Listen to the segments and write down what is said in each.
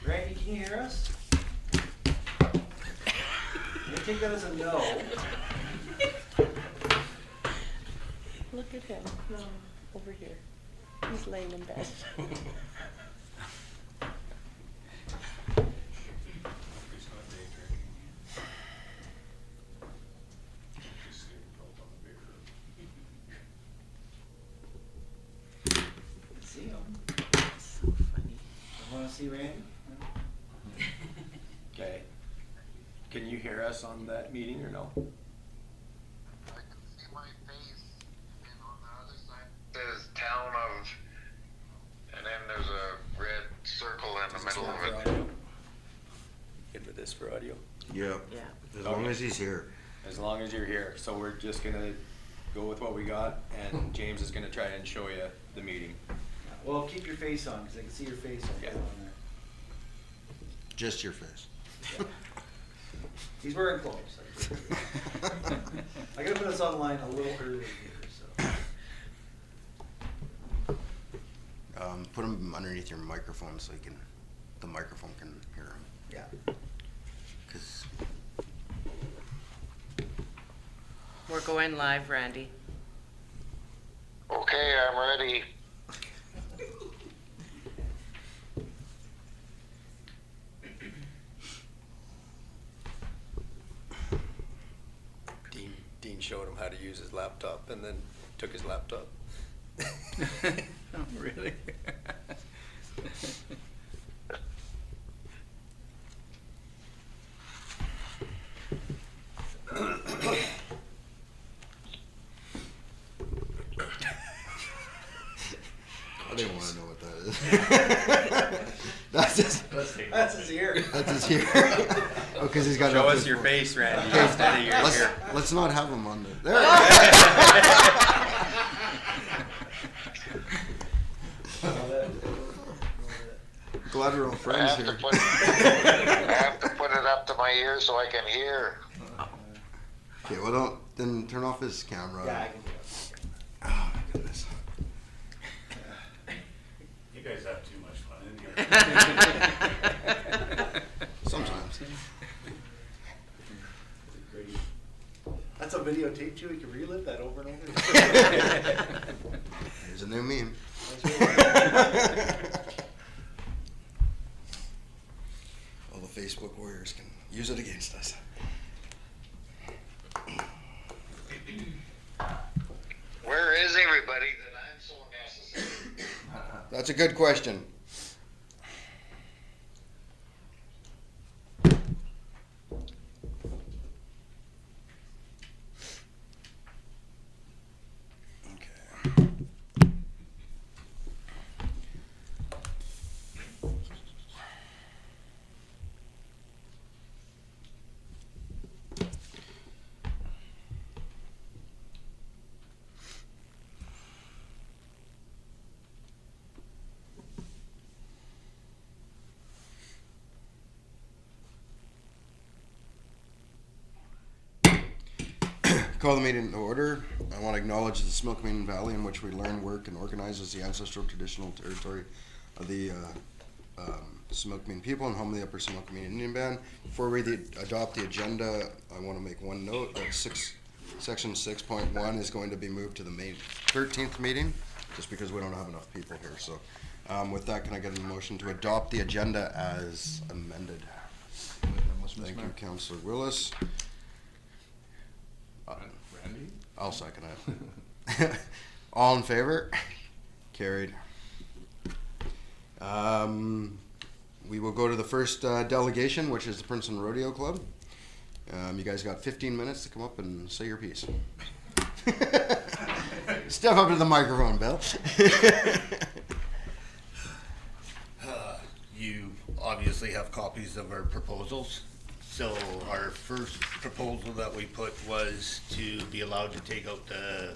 Randy, can you hear us? I take that as a no. Look at him. Over here. He's laying in bed. See him. So funny. You want to see Randy? Okay. Can you hear us on that meeting or no? I can see my face, and on the other side says town of, and then there's a red circle in the middle of it. Good with this for audio? Yeah. Yeah. As long as he's here. As long as you're here. So we're just gonna go with what we got, and James is gonna try and show you the meeting. Well, keep your face on because I can see your face on Yeah. there. Just your face. He's wearing clothes. I gotta put this online a little early here, so. Put him underneath your microphone so the microphone can hear him. Yeah. 'Cause We're going live, Randy. Okay, I'm ready. Dean showed him how to use his laptop and then took his laptop. Oh, really? I didn't want to know what that is. That's his ear. That's his ear. Oh, because he's got. Show nothing us your for- face, Randy, instead of your ear. Let's not have him on there. Glad we're all I friends have, here. I have to put it up to my ear so I can hear. Okay, well then turn off his camera. Yeah, I can do it. Oh my goodness. You guys have too much fun in here. Sometimes. That's a videotape too. We can relive that over and over. Here's a new meme. All the Facebook warriors can use it against us. Where is everybody that I'm so necessary? That's a good question. Okay. Call the meeting to order. I want to acknowledge the Similkameen Valley in which we learn, work, and organize as the ancestral traditional territory of the Similkameen people and home of the Upper Similkameen Indian Band. Before we adopt the agenda, I want to make one note that section 6.1 is going to be moved to the May 13th meeting, just because we don't have enough people here. So with that, can I get a motion to adopt the agenda as amended? Thank you, Councillor Willis. Randy? I'll second it. All in favor? Carried. We will go to the first delegation, which is the Princeton Rodeo Club. You guys got 15 minutes to come up and say your piece. Step up to the microphone, Bill. You obviously have copies of our proposals. So our first proposal that we put was to be allowed to take out the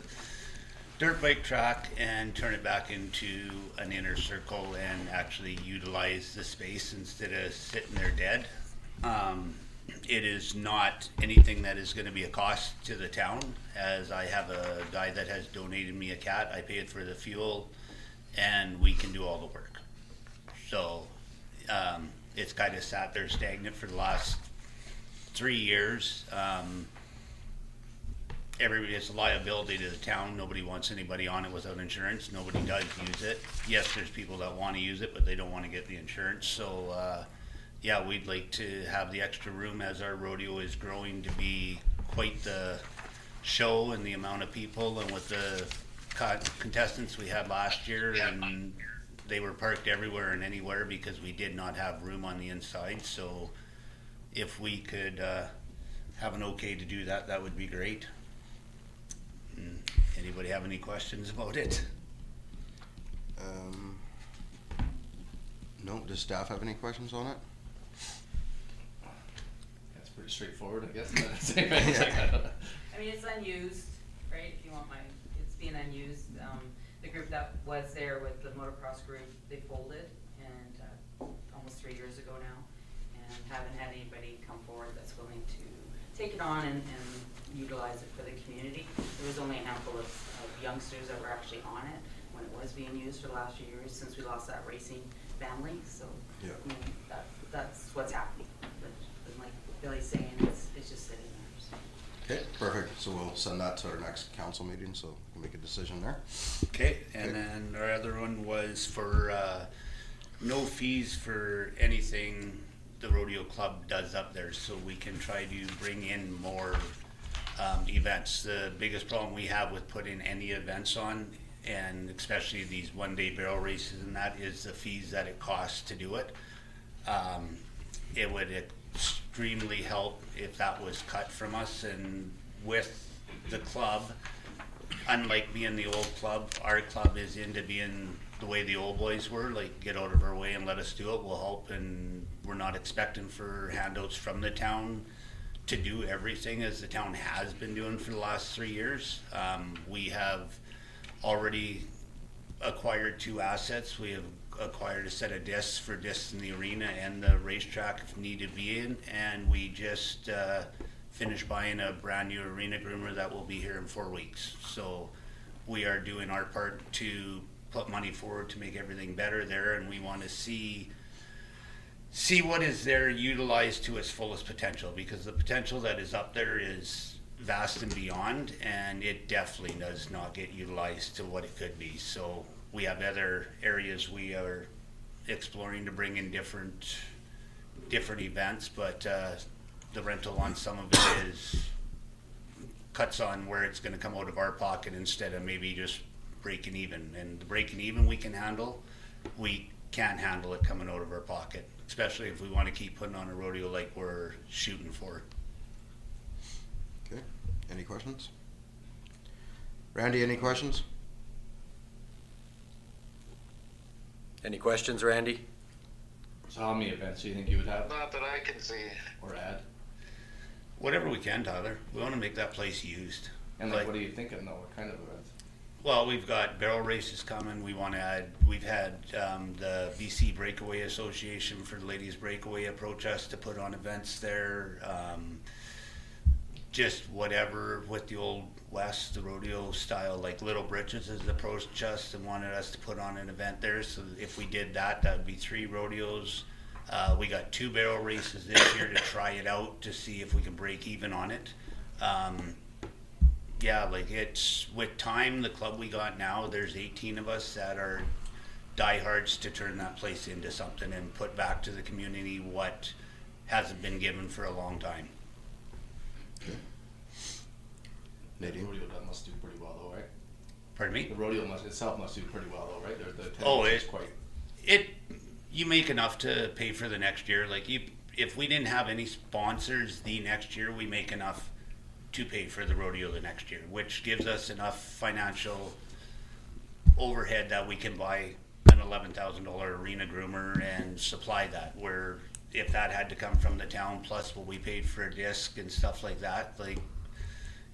dirt bike track and turn it back into an inner circle and actually utilize the space instead of sitting there dead. It is not anything that is going to be a cost to the town, as I have a guy that has donated me a cat. I pay it for the fuel and we can do all the work. So it's kind of sat there stagnant for the last 3 years. It's a liability to the town. Nobody wants anybody on it without insurance. Nobody does use it. Yes, there's people that want to use it, but they don't want to get the insurance. So, yeah, we'd like to have the extra room as our rodeo is growing to be quite the show, and the amount of people, and with the contestants we had last year, and they were parked everywhere and anywhere because we did not have room on the inside. So if we could have an okay to do that, that would be great. Anybody have any questions about it? No, does staff have any questions on it? That's pretty straightforward, I guess. I mean, it's unused, right? If you want it's being unused. The group that was there with the motocross group, they folded, and almost 3 years ago now, and haven't had anybody come forward that's willing to take it on and utilize it for the community. There was only a handful of youngsters that were actually on it when it was being used for the last few years since we lost that racing family. So yeah. I mean, that's what's happening. But like Billy's saying, it's just sitting there. So. Okay, perfect. So we'll send that to our next council meeting so we can make a decision there. Okay, and then our other one was for no fees for anything the rodeo club does up there, so we can try to bring in more events. The biggest problem we have with putting any events on, and especially these one-day barrel races and that, is the fees that it costs to do it. It would extremely help if that was cut from us, and with the club, unlike being the old club, our club is into being the way the old boys were, like get out of our way and let us do it. We'll help, and we're not expecting for handouts from the town to do everything as the town has been doing for the last 3 years. We have already acquired 2 assets. We have acquired a set of discs for discs in the arena and the racetrack if needed be in, and we just finished buying a brand new arena groomer that will be here in 4 weeks. So we are doing our part to put money forward to make everything better there, and we want to see what is there utilized to its fullest potential, because the potential that is up there is vast and beyond, and it definitely does not get utilized to what it could be. So we have other areas we are exploring to bring in different events, but the rental on some of it cuts on where it's going to come out of our pocket instead of maybe just breaking even. And the breaking even we can handle. We can't handle it coming out of our pocket, especially if we want to keep putting on a rodeo like we're shooting for. Okay, any questions? Randy, any questions? Any questions, Randy? So how many events do you think you would have Not that I can see. or add? Whatever we can, Tyler. We want to make that place used. And like, what are you thinking though? What kind of events? Well, we've got barrel races coming. We want to add, we've had the BC Breakaway Association for the Ladies Breakaway approach us to put on events there. Just whatever with the old West, the rodeo style, like Little Britches has approached us and wanted us to put on an event there. So if we did that, that would be 3 rodeos. We got 2 barrel races this year to try it out to see if we can break even on it. Yeah, like it's with time, the club we got now, there's 18 of us that are diehards to turn that place into something and put back to the community what hasn't been given for a long time. Okay. The Nadine? rodeo that must do pretty well though, right? Pardon me? The rodeo itself must do pretty well though, right? The Oh, attendance is quite. You make enough to pay for the next year. Like if we didn't have any sponsors the next year, we make enough to pay for the rodeo the next year, which gives us enough financial overhead that we can buy an $11,000 arena groomer and supply that, where if that had to come from the town plus what we paid for a disc and stuff like that, like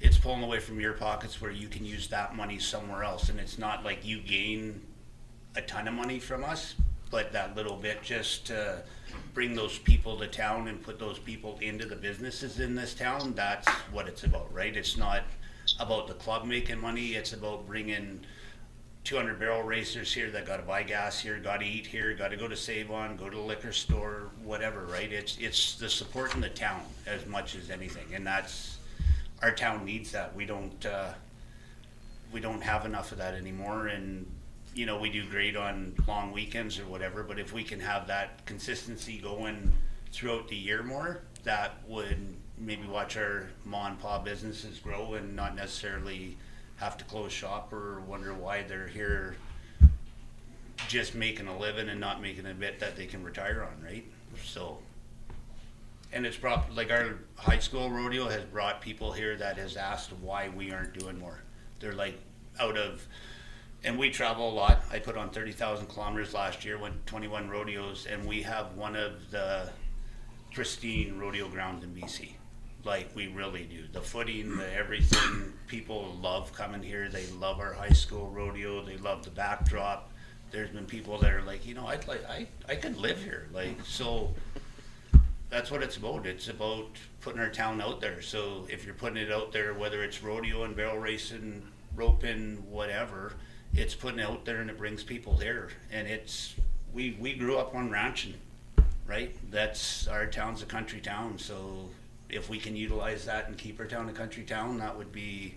it's pulling away from your pockets where you can use that money somewhere else. And it's not like you gain a ton of money from us, but that little bit just to bring those people to town and put those people into the businesses in this town, that's what it's about, right? It's not about the club making money, it's about bringing 200 barrel racers here that gotta buy gas here, gotta eat here, gotta go to Save-On, go to the liquor store, whatever, right? It's the support in the town as much as anything, and that's, our town needs that. We don't have enough of that anymore, and, you know, we do great on long weekends or whatever, but if we can have that consistency going throughout the year more, that would maybe watch our ma and pa businesses grow and not necessarily have to close shop or wonder why they're here just making a living and not making a bit that they can retire on, right? So, and it's brought, like, our high school rodeo has brought people here that has asked why we aren't doing more. They're like, out of, and we travel a lot. I put on 30,000 kilometers last year, went 21 rodeos, and we have one of the pristine rodeo grounds in BC. Like, we really do. The footing, the everything, people love coming here. They love our high school rodeo. They love the backdrop. There's been people that are like, you know, I could live here. Like, so that's what it's about. It's about putting our town out there. So if you're putting it out there, whether it's rodeo and barrel racing, roping, whatever, it's putting it out there and it brings people here. And it's, we grew up on ranching, right? That's, our town's a country town, so if we can utilize that and keep our town a country town, that'd be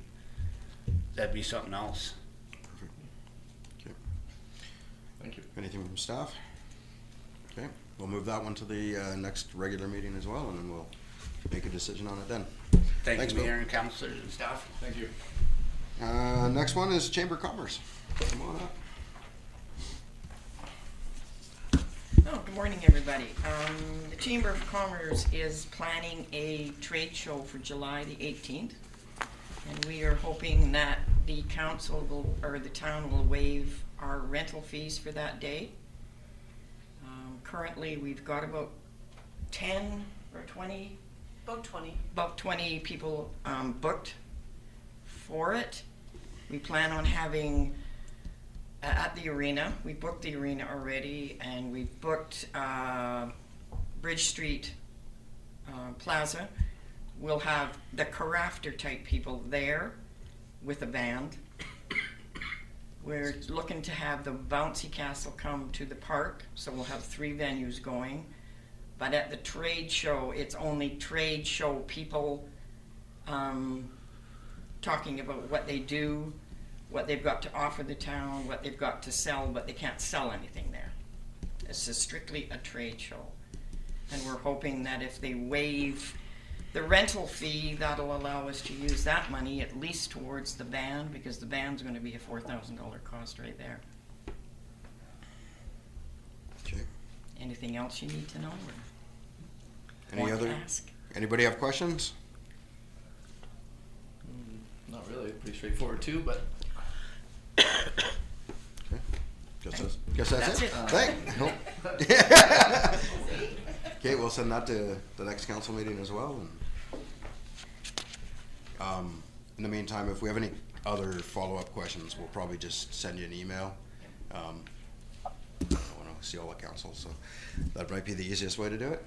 something else. Perfect. Okay. Thank you. Anything from staff? Okay, we'll move that one to the next regular meeting as well, and then we'll make a decision on it then. Thanks, Bill. Mayor and councilors and staff. Thank you. Next one is Chamber of Commerce. Come on up. Oh, good morning, everybody. The Chamber of Commerce is planning a trade show for July the 18th, and we are hoping that the council will, or the town will waive our rental fees for that day. Currently, we've got about 10 or 20, about 20 people booked for it. We plan on having at the arena. We booked the arena already, and we booked Bridge Street Plaza. We'll have the Carafter type people there with a band. We're looking to have the Bouncy Castle come to the park, so we'll have 3 venues going. But at the trade show, it's only trade show people talking about what they do, what they've got to offer the town, what they've got to sell, but they can't sell anything there. This is strictly a trade show. And we're hoping that if they waive the rental fee, that'll allow us to use that money at least towards the band, because the band's going to be a $4,000 cost right there. Okay. Anything else you need to know? Any Want to other? ask? Anybody have questions? Not really. Pretty straightforward too, but Okay. Guess that's it. That's Thanks. Okay, we'll send that to the next council meeting as well. And, in the meantime, if we have any other follow-up questions, we'll probably just send you an email. I don't want to see all the council, so that might be the easiest way to do it.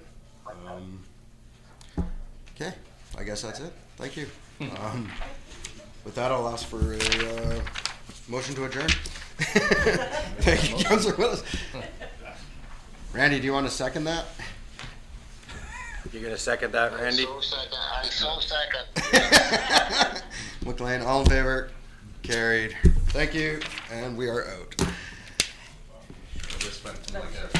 Okay, I guess that's it. Thank you. With that, I'll ask for a motion to adjourn. Thank you, Councilor Willis. Randy, do you want to second that? You're gonna second that, Randy? I so second. McLean, all in favor? Carried. Thank you, and we are out. this went from like a